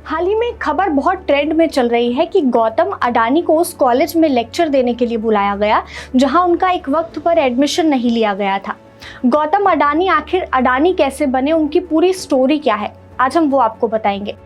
हाल ही में खबर बहुत ट्रेंड में चल रही है कि गौतम अडानी को उस कॉलेज में लेक्चर देने के लिए बुलाया गया जहां उनका एक वक्त पर एडमिशन नहीं लिया गया था। गौतम अडानी आखिर अडानी कैसे बने, उनकी पूरी स्टोरी क्या है, आज हम वो आपको बताएंगे।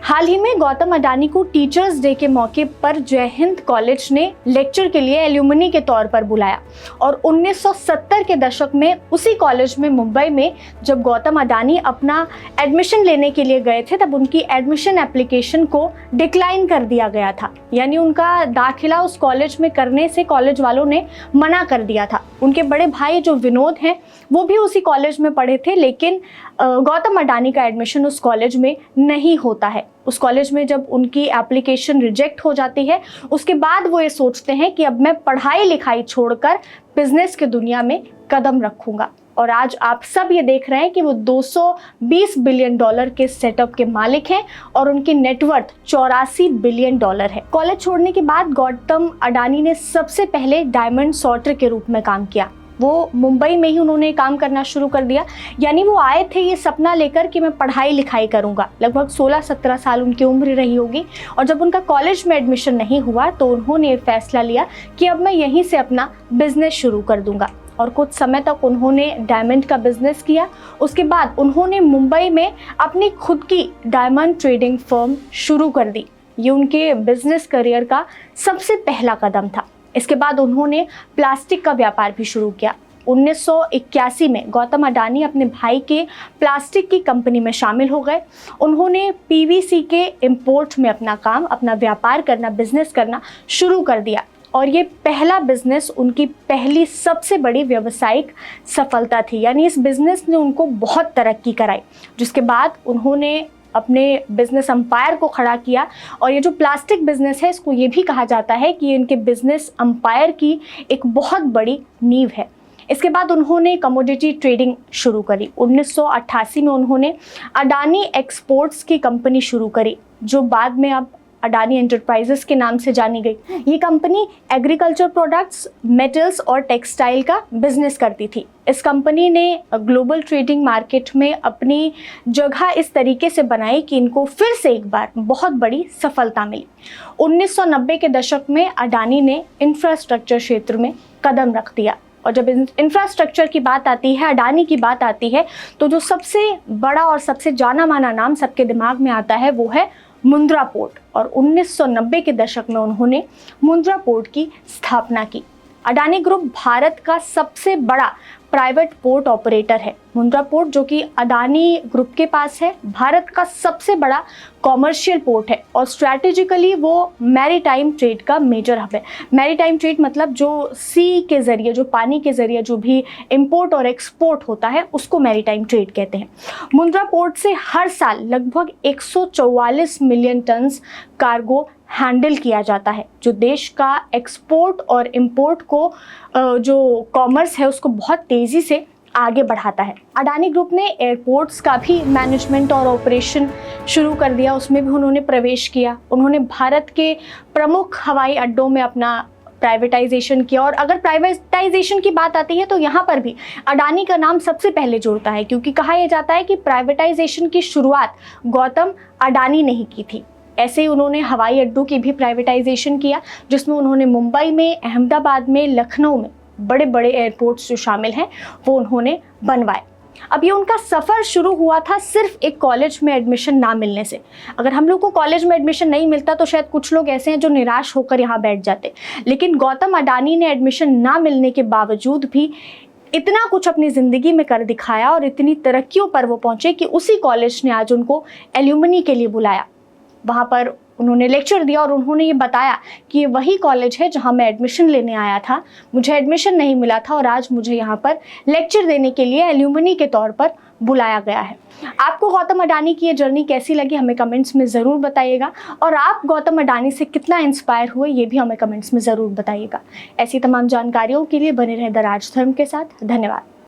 हाल ही में गौतम अडानी को टीचर्स डे के मौके पर जय हिंद कॉलेज ने लेक्चर के लिए एल्यूमनी के तौर पर बुलाया और 1970 के दशक में उसी कॉलेज में मुंबई में जब गौतम अडानी अपना एडमिशन लेने के लिए गए थे तब उनकी एडमिशन एप्लीकेशन को डिक्लाइन कर दिया गया था। यानी उनका दाखिला उस कॉलेज में करने से कॉलेज वालों ने मना कर दिया था। उनके बड़े भाई जो विनोद हैं वो भी उसी कॉलेज में पढ़े थे, लेकिन गौतम अडानी का एडमिशन उस कॉलेज में नहीं होता है। उस कॉलेज में जब उनकी एप्लीकेशन रिजेक्ट हो जाती है उसके बाद वो ये सोचते हैं कि अब मैं पढ़ाई लिखाई छोड़कर बिजनेस की दुनिया में कदम रखूंगा। और आज आप सब ये देख रहे हैं कि वो 220 बिलियन डॉलर के सेटअप के मालिक हैं और उनकी नेटवर्थ 84 बिलियन डॉलर है। कॉलेज छोड़ने के बाद गौतम अडानी ने सबसे पहले डायमंड सॉर्टर के रूप में काम किया। वो मुंबई में ही उन्होंने काम करना शुरू कर दिया। यानी वो आए थे ये सपना लेकर कि मैं पढ़ाई लिखाई करूंगा। लगभग 16-17 साल उनकी उम्र रही होगी और जब उनका कॉलेज में एडमिशन नहीं हुआ तो उन्होंने ये फैसला लिया कि अब मैं यहीं से अपना बिजनेस शुरू कर दूंगा। और कुछ समय तक उन्होंने डायमंड का बिजनेस किया। उसके बाद उन्होंने मुंबई में अपनी खुद की डायमंड ट्रेडिंग फर्म शुरू कर दी। ये उनके बिजनेस करियर का सबसे पहला कदम था। इसके बाद उन्होंने प्लास्टिक का व्यापार भी शुरू किया। 1981 में गौतम अडानी अपने भाई के प्लास्टिक की कंपनी में शामिल हो गए। उन्होंने पीवीसी के इंपोर्ट में अपना व्यापार करना, बिजनेस करना शुरू कर दिया और ये पहला बिजनेस उनकी पहली सबसे बड़ी व्यावसायिक सफलता थी। यानी इस बिजनेस ने उनको बहुत तरक्की कराई, जिसके बाद उन्होंने अपने बिजनेस अंपायर को खड़ा किया। और ये जो प्लास्टिक बिजनेस है इसको ये भी कहा जाता है कि ये इनके बिजनेस अंपायर की एक बहुत बड़ी नींव है। इसके बाद उन्होंने कमोडिटी ट्रेडिंग शुरू करी। 1988 में उन्होंने अडानी एक्सपोर्ट्स की कंपनी शुरू करी जो बाद में अब अडानी एंटरप्राइजेस के नाम से जानी गई। ये कंपनी एग्रीकल्चर प्रोडक्ट्स, मेटल्स और टेक्सटाइल का बिजनेस करती थी। इस कंपनी ने ग्लोबल ट्रेडिंग मार्केट में अपनी जगह इस तरीके से बनाई कि इनको फिर से एक बार बहुत बड़ी सफलता मिली। 1990 के दशक में अडानी ने इंफ्रास्ट्रक्चर क्षेत्र में कदम रख दिया और जब इंफ्रास्ट्रक्चर की बात आती है, अडानी की बात आती है, तो जो सबसे बड़ा और सबसे जाना माना नाम सबके दिमाग में आता है वो है मुंद्रा पोर्ट। और 1990 के दशक में उन्होंने मुंद्रा पोर्ट की स्थापना की। अडानी ग्रुप भारत का सबसे बड़ा प्राइवेट पोर्ट ऑपरेटर है। मुंद्रा पोर्ट जो कि अडानी ग्रुप के पास है, भारत का सबसे बड़ा कॉमर्शियल पोर्ट है और स्ट्रैटेजिकली वो मैरीटाइम ट्रेड का मेजर हब है। मैरीटाइम ट्रेड मतलब जो सी के ज़रिए, जो पानी के ज़रिए जो भी इंपोर्ट और एक्सपोर्ट होता है उसको मैरीटाइम ट्रेड कहते हैं। मुंद्रा पोर्ट से हर साल लगभग 144 मिलियन टन्स कार्गो हैंडल किया जाता है, जो देश का एक्सपोर्ट और इंपोर्ट को जो कॉमर्स है उसको बहुत तेज़ी से आगे बढ़ाता है। अडानी ग्रुप ने एयरपोर्ट्स का भी मैनेजमेंट और ऑपरेशन शुरू कर दिया, उसमें भी उन्होंने प्रवेश किया। उन्होंने भारत के प्रमुख हवाई अड्डों में अपना प्राइवेटाइजेशन किया। और अगर प्राइवेटाइजेशन की बात आती है तो यहाँ पर भी अडानी का नाम सबसे पहले जुड़ता है, क्योंकि कहा यह जाता है कि प्राइवेटाइजेशन की शुरुआत गौतम अडानी ने ही की थी। ऐसे ही उन्होंने हवाई अड्डों की भी प्राइवेटाइजेशन किया, जिसमें उन्होंने मुंबई में, अहमदाबाद में, लखनऊ में बड़े बड़े एयरपोर्ट्स जो शामिल हैं वो उन्होंने बनवाए। अब ये उनका सफ़र शुरू हुआ था सिर्फ एक कॉलेज में एडमिशन ना मिलने से। अगर हम लोग को कॉलेज में एडमिशन नहीं मिलता तो शायद कुछ लोग ऐसे हैं जो निराश होकर यहाँ बैठ जाते, लेकिन गौतम अडानी ने एडमिशन ना मिलने के बावजूद भी इतना कुछ अपनी ज़िंदगी में कर दिखाया और इतनी तरक्कियों पर वो पहुँचे कि उसी कॉलेज ने आज उनको एल्यूमनी के लिए बुलाया। वहाँ पर उन्होंने लेक्चर दिया और उन्होंने ये बताया कि ये वही कॉलेज है जहाँ मैं एडमिशन लेने आया था, मुझे एडमिशन नहीं मिला था और आज मुझे यहाँ पर लेक्चर देने के लिए एल्यूमनी के तौर पर बुलाया गया है। आपको गौतम अडानी की ये जर्नी कैसी लगी हमें कमेंट्स में ज़रूर बताइएगा और आप गौतम अडानी से कितना इंस्पायर हुए ये भी हमें कमेंट्स में ज़रूर बताइएगा। ऐसी तमाम जानकारियों के लिए बने रहें द राजधर्म के साथ। धन्यवाद।